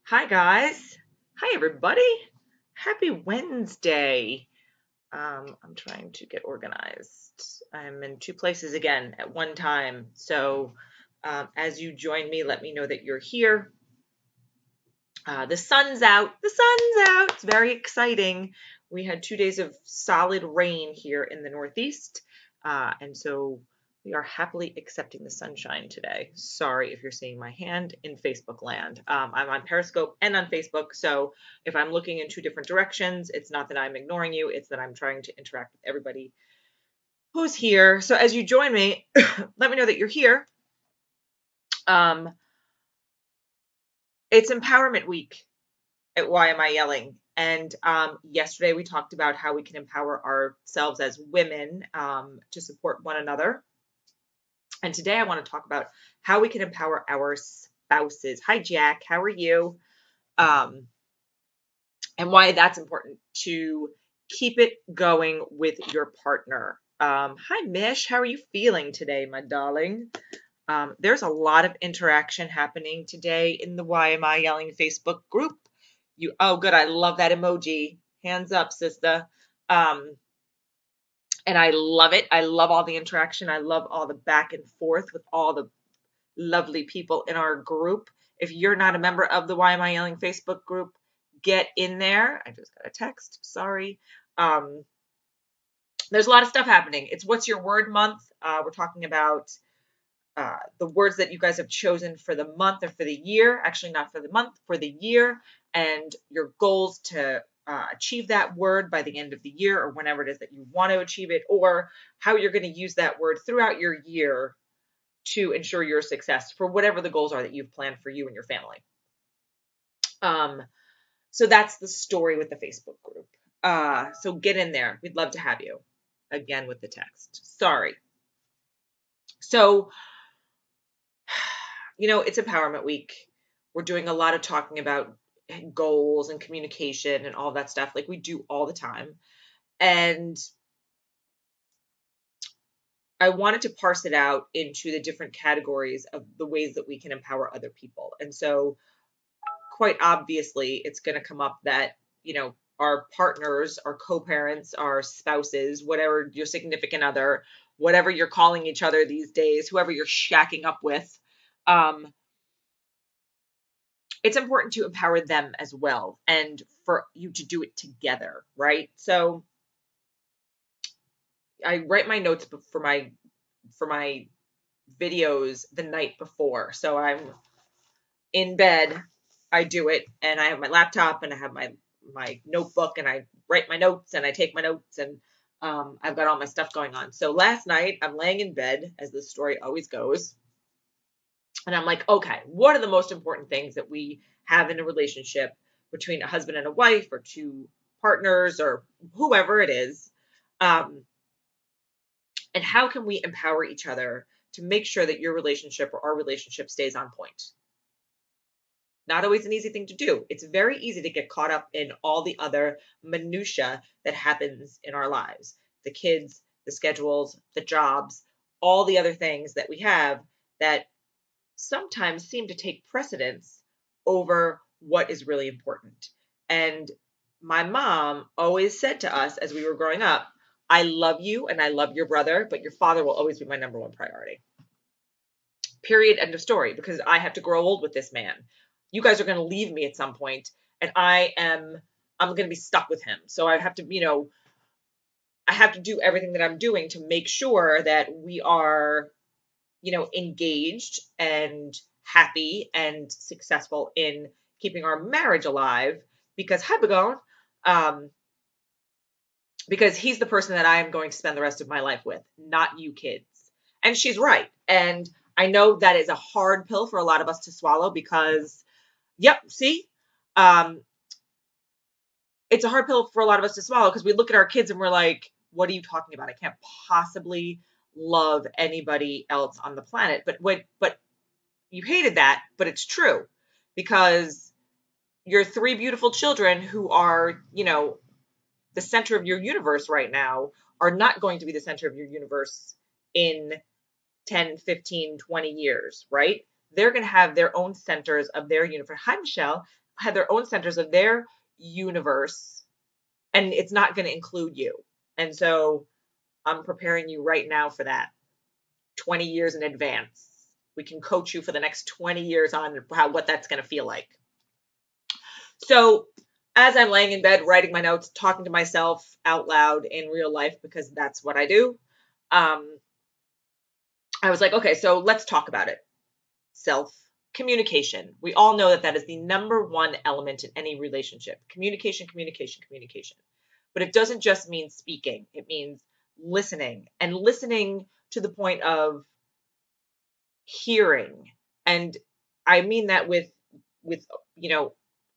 Hi, guys. Hi, everybody. Happy Wednesday. I'm trying to get organized. I'm in two places again at one time. So, as you join me, let me know that you're here. The sun's out. The sun's out. It's very exciting. We had 2 days of solid rain here in the Northeast. And so we are happily accepting the sunshine today. Sorry if you're seeing my hand in Facebook land. I'm on Periscope and on Facebook. So if I'm looking in two different directions, it's not that I'm ignoring you. It's that I'm trying to interact with everybody who's here. So as you join me, let me know that you're here. Um, it's Empowerment Week at Why Am I Yelling? And yesterday we talked about how we can empower ourselves as women to support one another. And today I want to talk about how we can empower our spouses. Hi, Jack. How are you? Um, and why that's important to keep it going with your partner. Hi, Mish. How are you feeling today, my darling? There's a lot of interaction happening today in the Why Am I Yelling Facebook group. Oh, good. I love that emoji. Hands up, sister. Um, and I love it. I love all the interaction. I love all the back and forth with all the lovely people in our group. If you're not a member of the Why Am I Yelling Facebook group, get in there. I just got a text. Sorry. There's a lot of stuff happening. It's What's Your Word Month. We're talking about the words that you guys have chosen for the month or for the year, actually not for the month, for the year, and your goals to achieve that word by the end of the year or whenever it is that you want to achieve it, or how you're going to use that word throughout your year to ensure your success for whatever the goals are that you've planned for you and your family. So that's the story with the Facebook group. So get in there. We'd love to have you. Again with the text. Sorry. So it's Empowerment Week. We're doing a lot of talking about goals and communication and all that stuff like we do all the time. And I wanted to parse it out into the different categories of the ways that we can empower other people. And so quite obviously, it's going to come up that, our partners, our co-parents, our spouses, whatever your significant other, whatever you're calling each other these days, whoever you're shacking up with, it's important to empower them as well and for you to do it together, right? So I write my notes for my videos the night before. So I'm in bed, I do it, and I have my laptop and I have my notebook and I write my notes and I take my notes and I've got all my stuff going on. So last night I'm laying in bed, as the story always goes, and I'm like, okay, what are the most important things that we have in a relationship between a husband and a wife or two partners or whoever it is? And how can we empower each other to make sure that your relationship or our relationship stays on point? Not always an easy thing to do. It's very easy to get caught up in all the other minutia that happens in our lives. The kids, the schedules, the jobs, all the other things that we have that sometimes seem to take precedence over what is really important. And my mom always said to us as we were growing up, I love you and I love your brother, but your father will always be my number one priority. Period. End of story. Because I have to grow old with this man. You guys are going to leave me at some point, and I'm going to be stuck with him. So I have to, I have to do everything that I'm doing to make sure that we are, engaged and happy and successful in keeping our marriage alive. Because hi, Begone, because he's the person that I am going to spend the rest of my life with, not you kids. And she's right. And I know that is a hard pill for a lot of us to swallow because, yep, see, um, it's a hard pill for a lot of us to swallow because we look at our kids and we're like, what are you talking about? I can't possibly love anybody else on the planet. But you hated that, but it's true because your three beautiful children who are, the center of your universe right now are not going to be the center of your universe in 10, 15, 20 years, right? they're going to have their own centers of their universe. Hi, Michelle. Have their own centers of their universe, and it's not going to include you. And so I'm preparing you right now for that 20 years in advance. We can coach you for the next 20 years on what that's going to feel like. So as I'm laying in bed, writing my notes, talking to myself out loud in real life, because that's what I do, I was like, okay, so let's talk about it. Self-communication. We all know that that is the number one element in any relationship. Communication, communication, communication. But it doesn't just mean speaking. It means listening, and listening to the point of hearing. And I mean that with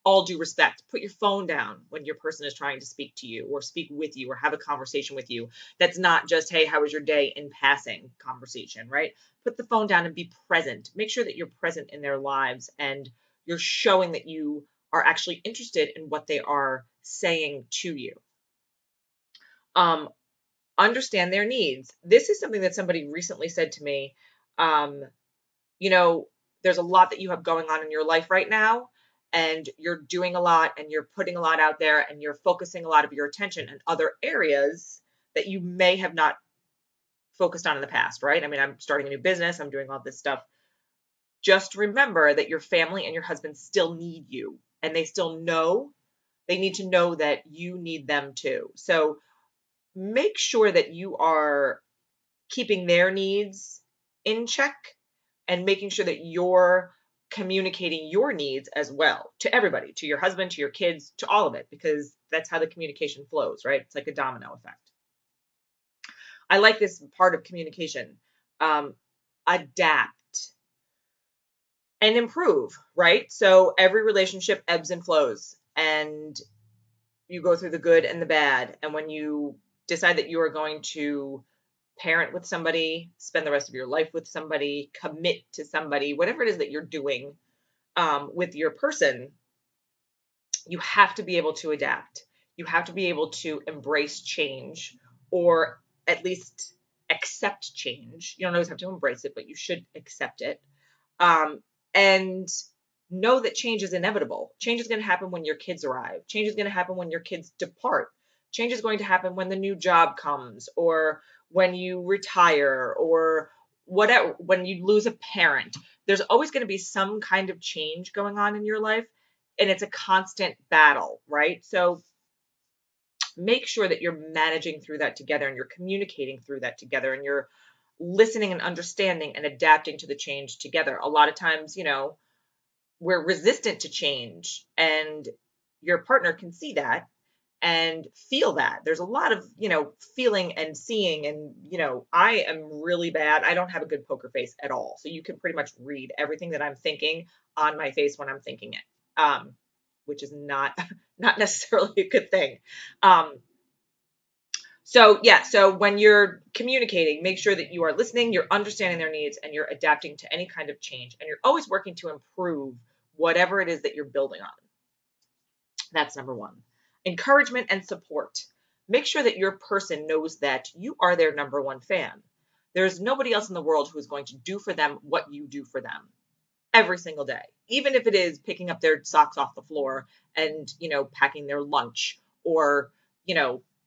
all due respect. Put your phone down when your person is trying to speak to you or speak with you or have a conversation with you. That's not just, hey, how was your day, in passing conversation, right? Put the phone down and be present. Make sure that you're present in their lives and you're showing that you are actually interested in what they are saying to you. Understand their needs. This is something that somebody recently said to me. Um, there's a lot that you have going on in your life right now, and you're doing a lot and you're putting a lot out there and you're focusing a lot of your attention in other areas that you may have not focused on in the past, right? I mean, I'm starting a new business, I'm doing all this stuff. Just remember that your family and your husband still need you, and they need to know that you need them too. So make sure that you are keeping their needs in check and making sure that you're communicating your needs as well to everybody, to your husband, to your kids, to all of it, because that's how the communication flows, right? It's like a domino effect. I like this part of communication. Adapt and improve, right? So every relationship ebbs and flows, and you go through the good and the bad. And when you decide that you are going to parent with somebody, spend the rest of your life with somebody, commit to somebody, whatever it is that you're doing with your person, you have to be able to adapt. You have to be able to embrace change, or at least accept change. You don't always have to embrace it, but you should accept it. And know that change is inevitable. Change is going to happen when your kids arrive. Change is going to happen when your kids depart. Change is going to happen when the new job comes, or when you retire, or whatever, when you lose a parent. There's always going to be some kind of change going on in your life, and it's a constant battle, right? So make sure that you're managing through that together, and you're communicating through that together, and you're listening and understanding and adapting to the change together. A lot of times, we're resistant to change, and your partner can see that and feel that. There's a lot of, feeling and seeing, and, I am really bad. I don't have a good poker face at all. So you can pretty much read everything that I'm thinking on my face when I'm thinking it, which is not, not necessarily a good thing. So when you're communicating, make sure that you are listening, you're understanding their needs, and you're adapting to any kind of change, and you're always working to improve whatever it is that you're building on. That's number one. Encouragement and support. Make sure that your person knows that you are their number one fan. There's nobody else in the world who is going to do for them what you do for them every single day, even if it is picking up their socks off the floor and, packing their lunch, or,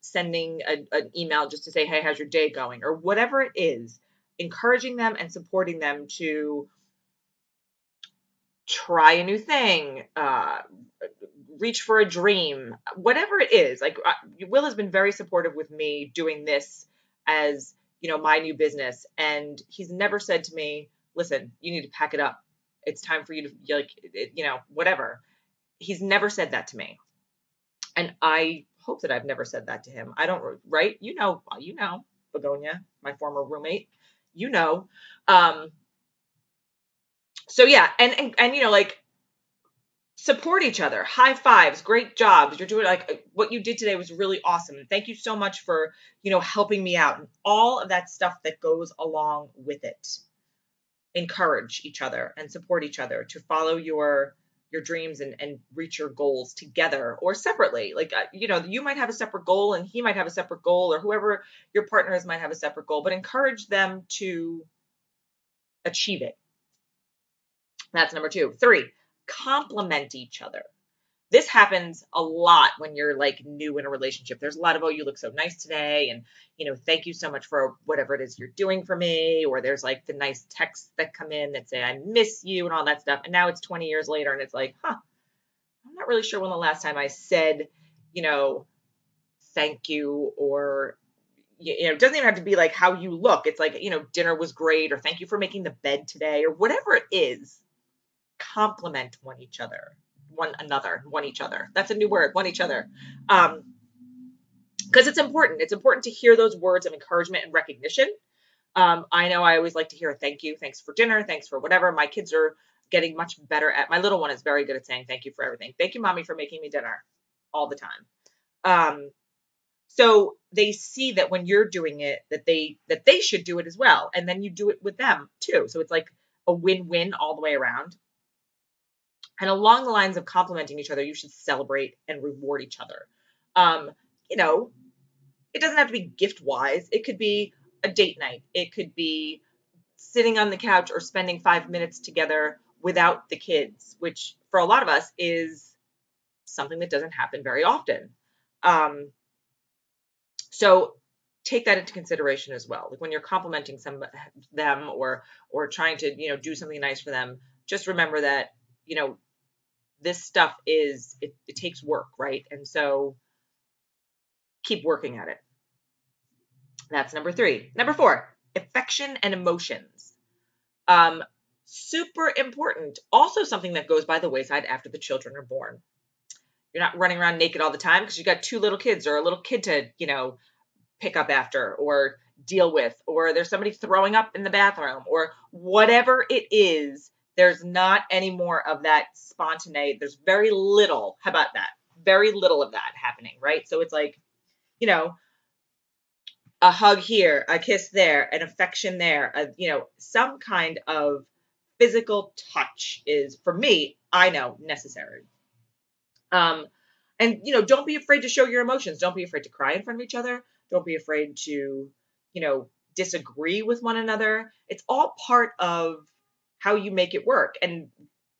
sending an email just to say, hey, how's your day going? Or whatever it is, encouraging them and supporting them to try a new thing, reach for a dream, whatever it is. Like, Will has been very supportive with me doing this as, my new business. And he's never said to me, listen, you need to pack it up. It's time for you to, whatever. He's never said that to me. And I hope that I've never said that to him. I don't, right? Begonia, my former roommate, so yeah. And support each other, high fives, great jobs. You're doing, like, what you did today was really awesome. Thank you so much for, helping me out, and all of that stuff that goes along with it. Encourage each other and support each other to follow your dreams and reach your goals together or separately. Like, you might have a separate goal and he might have a separate goal, or whoever your partner is might have a separate goal, but encourage them to achieve it. That's number two. Three, compliment each other. This happens a lot when you're like new in a relationship. There's a lot of, oh, you look so nice today. And, thank you so much for whatever it is you're doing for me. Or there's like the nice texts that come in that say, I miss you and all that stuff. And now it's 20 years later and it's like, I'm not really sure when the last time I said, you know, thank you, or, it doesn't even have to be like how you look. It's like, dinner was great, or thank you for making the bed today, or whatever it is. Compliment one each other. That's a new word, one each other. Because it's important. It's important to hear those words of encouragement and recognition. I know I always like to hear a thank you. Thanks for dinner. Thanks for whatever. My kids are getting much better my little one is very good at saying thank you for everything. Thank you, mommy, for making me dinner all the time. So they see that when you're doing it, that they should do it as well. And then you do it with them too. So it's like a win-win all the way around. And along the lines of complimenting each other, you should celebrate and reward each other. It doesn't have to be gift wise. It could be a date night. It could be sitting on the couch or spending 5 minutes together without the kids, which for a lot of us is something that doesn't happen very often. So take that into consideration as well. Like when you're complimenting them or trying to, do something nice for them, just remember that, this stuff it takes work, right? And so keep working at it. That's number three. Number four, affection and emotions. Super important. Also something that goes by the wayside after the children are born. You're not running around naked all the time because you got two little kids or a little kid to, pick up after or deal with, or there's somebody throwing up in the bathroom or whatever it is. There's not any more of that spontaneity. There's very little. How about that? Very little of that happening, right? So it's like, a hug here, a kiss there, an affection there, some kind of physical touch is, for me, I know, necessary. And, don't be afraid to show your emotions. Don't be afraid to cry in front of each other. Don't be afraid to, disagree with one another. It's all part of how you make it work. And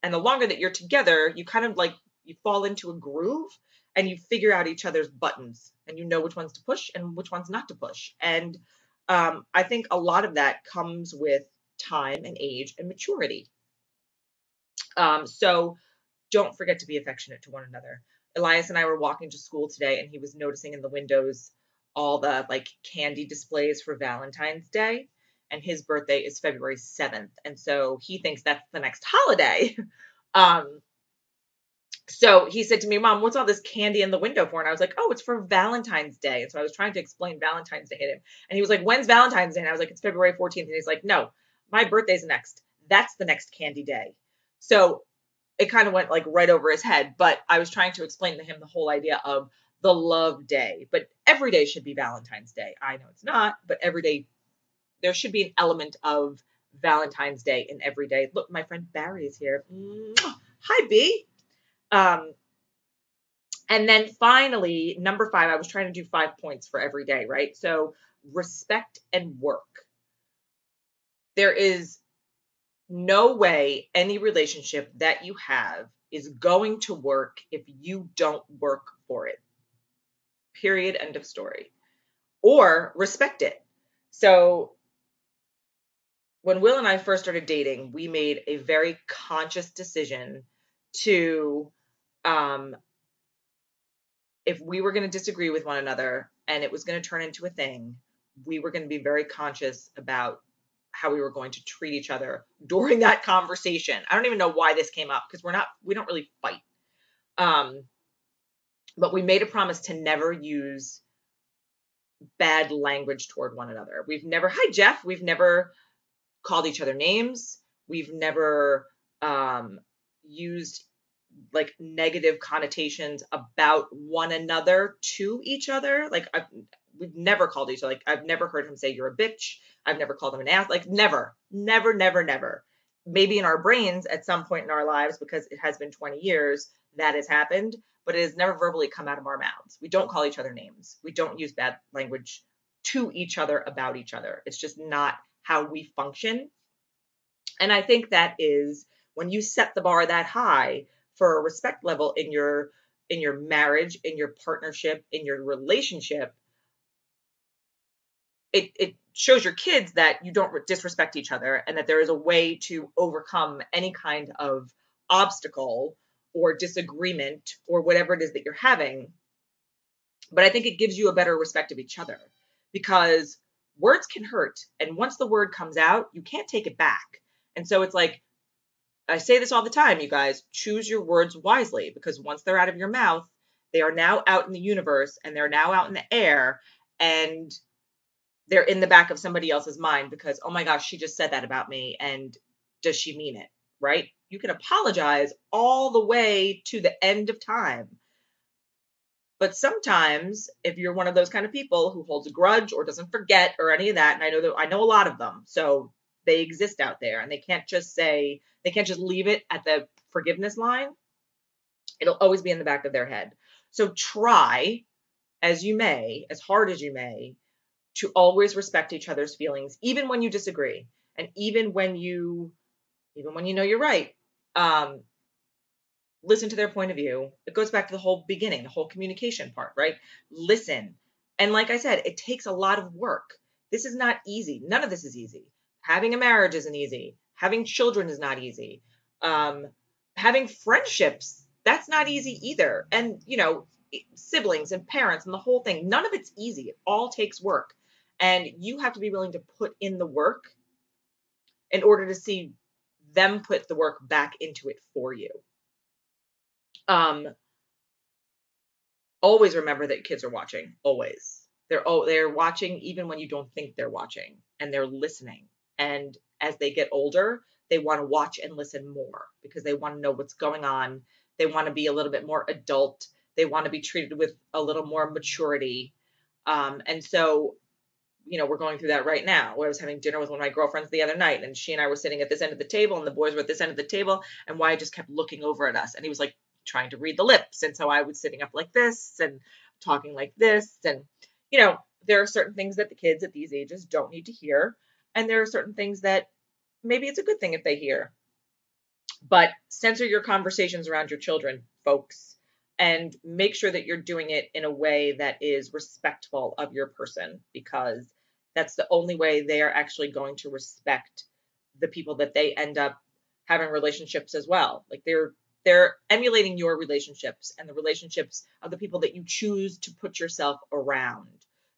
the longer that you're together, you kind of like, you fall into a groove and you figure out each other's buttons and you know which ones to push and which ones not to push. And I think a lot of that comes with time and age and maturity. So don't forget to be affectionate to one another. Elias and I were walking to school today and he was noticing in the windows all the like candy displays for Valentine's Day. And his birthday is February 7th. And so he thinks that's the next holiday. So he said to me, Mom, what's all this candy in the window for? And I was like, oh, it's for Valentine's Day. And so I was trying to explain Valentine's Day to him. And he was like, when's Valentine's Day? And I was like, it's February 14th. And he's like, no, my birthday's next. That's the next candy day. So it kind of went like right over his head. But I was trying to explain to him the whole idea of the love day. But every day should be Valentine's Day. I know it's not, but every day there should be an element of Valentine's Day in every day. Look, my friend Barry is here. Hi, B. And then finally, number 5, I was trying to do 5 points for every day, right? So respect and work. There is no way any relationship that you have is going to work if you don't work for it. Period. End of story. Or respect it. So when Will and I first started dating, we made a very conscious decision to, if we were going to disagree with one another and it was going to turn into a thing, we were going to be very conscious about how we were going to treat each other during that conversation. I don't even know why this came up because we don't really fight. But we made a promise to never use bad language toward one another. Hi, Jeff. We've never called each other names. We've never used like negative connotations about one another to each other. Like we've never called each other. Like I've never heard him say you're a bitch. I've never called him an ass. Like never. Maybe in our brains at some point in our lives, because it has been 20 years, that has happened, but it has never verbally come out of our mouths. We don't call each other names. We don't use bad language to each other about each other. It's just not how we function. And I think that is when you set the bar that high for a respect level in your marriage, in your partnership, in your relationship, it shows your kids that you don't disrespect each other and that there is a way to overcome any kind of obstacle or disagreement or whatever it is that you're having. But I think it gives you a better respect of each other, because words can hurt. And once the word comes out, you can't take it back. And so it's like, I say this all the time, you guys, choose your words wisely, because once they're out of your mouth, they are now out in the universe and they're now out in the air, and they're in the back of somebody else's mind because, oh my gosh, she just said that about me. And does she mean it? Right? You can apologize all the way to the end of time. But sometimes if you're one of those kind of people who holds a grudge or doesn't forget or any of that, and I know a lot of them, so they exist out there, and they can't just leave it at the forgiveness line. It'll always be in the back of their head. So try as you may, as hard as you may, to always respect each other's feelings, even when you disagree, and even when you know you're right. Listen to their point of view. It goes back to the whole beginning, the whole communication part, right? Listen. And like I said, it takes a lot of work. This is not easy. None of this is easy. Having a marriage isn't easy. Having children is not easy. Having friendships, that's not easy either. And, siblings and parents and the whole thing, none of it's easy. It all takes work. And you have to be willing to put in the work in order to see them put the work back into it for you. Always remember that kids are watching. Always. They're watching even when you don't think they're watching, and they're listening. And as they get older, they want to watch and listen more because they want to know what's going on. They want to be a little bit more adult. They want to be treated with a little more maturity. And so, we're going through that right now. I was having dinner with one of my girlfriends the other night, and she and I were sitting at this end of the table, and the boys were at this end of the table, and Wyatt just kept looking over at us, and he was like trying to read the lips. And so I was sitting up like this and talking like this. And, there are certain things that the kids at these ages don't need to hear. And there are certain things that maybe it's a good thing if they hear. But censor your conversations around your children, folks, and make sure that you're doing it in a way that is respectful of your person, because that's the only way they are actually going to respect the people that they end up having relationships as well. Like they're emulating your relationships and the relationships of the people that you choose to put yourself around.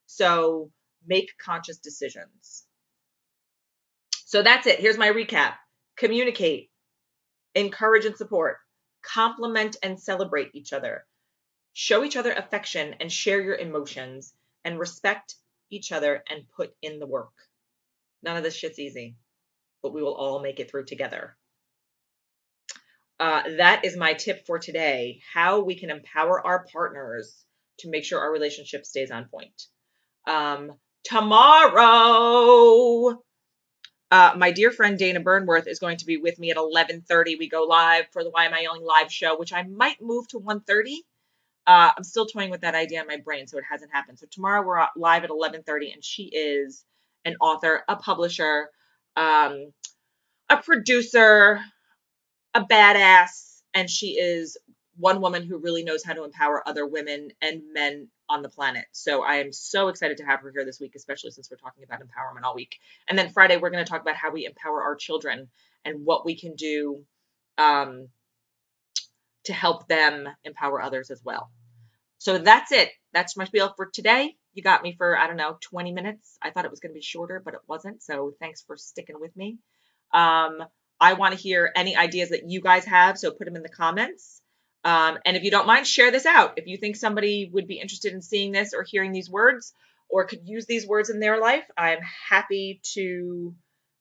So make conscious decisions. So that's it. Here's my recap. Communicate, encourage and support, compliment and celebrate each other, show each other affection and share your emotions, and respect each other and put in the work. None of this shit's easy, but we will all make it through together. That is my tip for today, how we can empower our partners to make sure our relationship stays on point. Tomorrow, my dear friend Dana Burnworth is going to be with me at 11:30. We go live for the Why Am I Yelling live show, which I might move to 1:30. I'm still toying with that idea in my brain, so it hasn't happened. So tomorrow we're live at 11:30, and she is an author, a publisher, a producer, a badass, and she is one woman who really knows how to empower other women and men on the planet. So I am so excited to have her here this week, especially since we're talking about empowerment all week. And then Friday, we're going to talk about how we empower our children and what we can do to help them empower others as well. So that's it. That's my spiel for today. You got me for, 20 minutes. I thought it was going to be shorter, but it wasn't. So thanks for sticking with me. I want to hear any ideas that you guys have, so put them in the comments. And if you don't mind, share this out. If you think somebody would be interested in seeing this or hearing these words or could use these words in their life, I'm happy to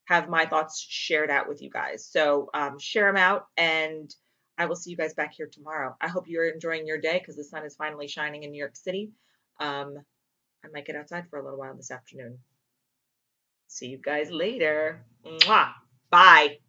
have my thoughts shared out with you guys. So share them out, and I will see you guys back here tomorrow. I hope you're enjoying your day because the sun is finally shining in New York City. I might get outside for a little while this afternoon. See you guys later. Mwah. Bye.